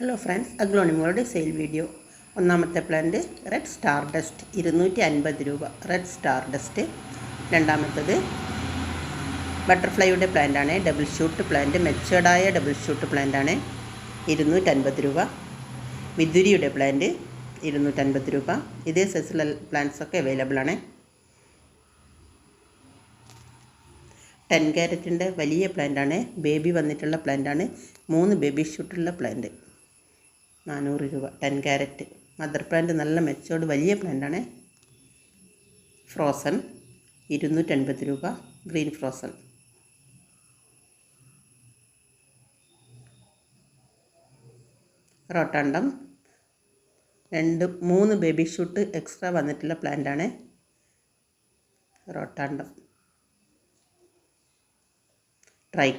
Hello friends, അഗ്ലോണിമോളുടെ sale video. ഒന്നാമത്തെ plant red star dust 250 രൂപ. Red star dust. രണ്ടാമത്തത് ബട്ടർഫ്ലൈയുടെ പ്ലാന്റാണ്. ഡബിൾ ഷൂട്ട് പ്ലാന്റ്, മെച്ചേർഡായ ഡബിൾ ഷൂട്ട് പ്ലാന്റാണ്. 250 രൂപ. വിദുരിയുടെ പ്ലാന്റ് 250 രൂപ. ഇതേ സൈസിലുള്ള പ്ലാന്റ്സൊക്കെ അവൈലബിൾ ആണ്. 10 ക്യാരറ്റിൻ്റെ വലിയ പ്ലാന്റാണ്. ബേബി വന്നിട്ടുള്ള പ്ലാന്റാണ്. 3 ബേബി ഷൂട്ടുള്ള പ്ലാന്റ് 400 രൂപ. 10 ക്യാരറ്റ്. മദർ പ്ലാന്റ് നല്ല മെച്ചോർഡ് വലിയ പ്ലാന്റാണ്. ഫ്രോസൺ 250 രൂപ. Green frozen. Rotundum 3 baby shoot extra വന്നിട്ടുള്ള പ്ലാന്റാണ്. റോട്ടാണ്ടം. ട്രൈ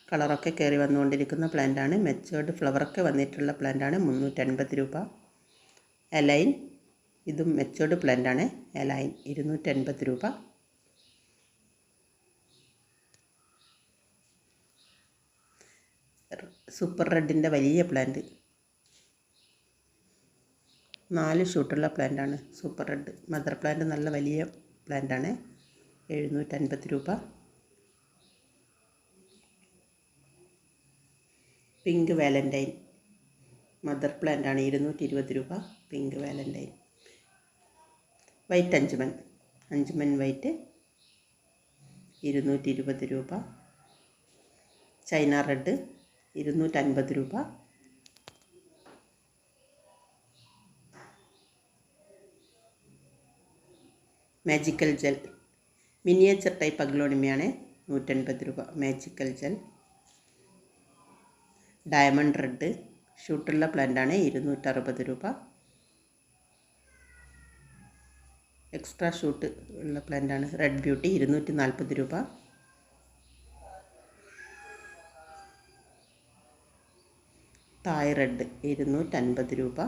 കളറൊക്കെ കയറി വന്നുകൊണ്ടിരിക്കുന്ന പ്ലാന്റാണ്. മെച്ചേർഡ് ഫ്ലവറൊക്കെ വന്നിട്ടുള്ള പ്ലാന്റാണ്. 350 രൂപ. എലൈൻ, ഇതും മെച്ചേർഡ് പ്ലാന്റാണ്. എലൈൻ 250 രൂപ. സൂപ്പർ റെഡിൻ്റെ വലിയ പ്ലാന്റ് 4 ഷൂട്ടുള്ള പ്ലാന്റാണ്. സൂപ്പർ റെഡ് മദർ പ്ലാന്റ് നല്ല വലിയ പ്ലാന്റാണ്. 750 രൂപ. പിങ്ക് വാലൻറ്റൈൻ മദർ പ്ലാന്റാണ്. 220 രൂപ. Pink valentine. വൈറ്റ് അഞ്ചുമൻ വൈറ്റ് 220 രൂപ. ചൈന റെഡ് 250 രൂപ. മാജിക്കൽ ജെൽ മിനിയേച്ചർ ടൈപ്പ് അഗ്ലോണിമയാണ്. 150 രൂപ. Magical gel. ഡയമണ്ട് റെഡ് ഷൂട്ടുള്ള പ്ലാന്റാണ്. 260 രൂപ. എക്സ്ട്രാ ഷൂട്ട് ഉള്ള പ്ലാന്റാണ്. റെഡ് ബ്യൂട്ടി 240 രൂപ. തായ് റെഡ് 250 രൂപ.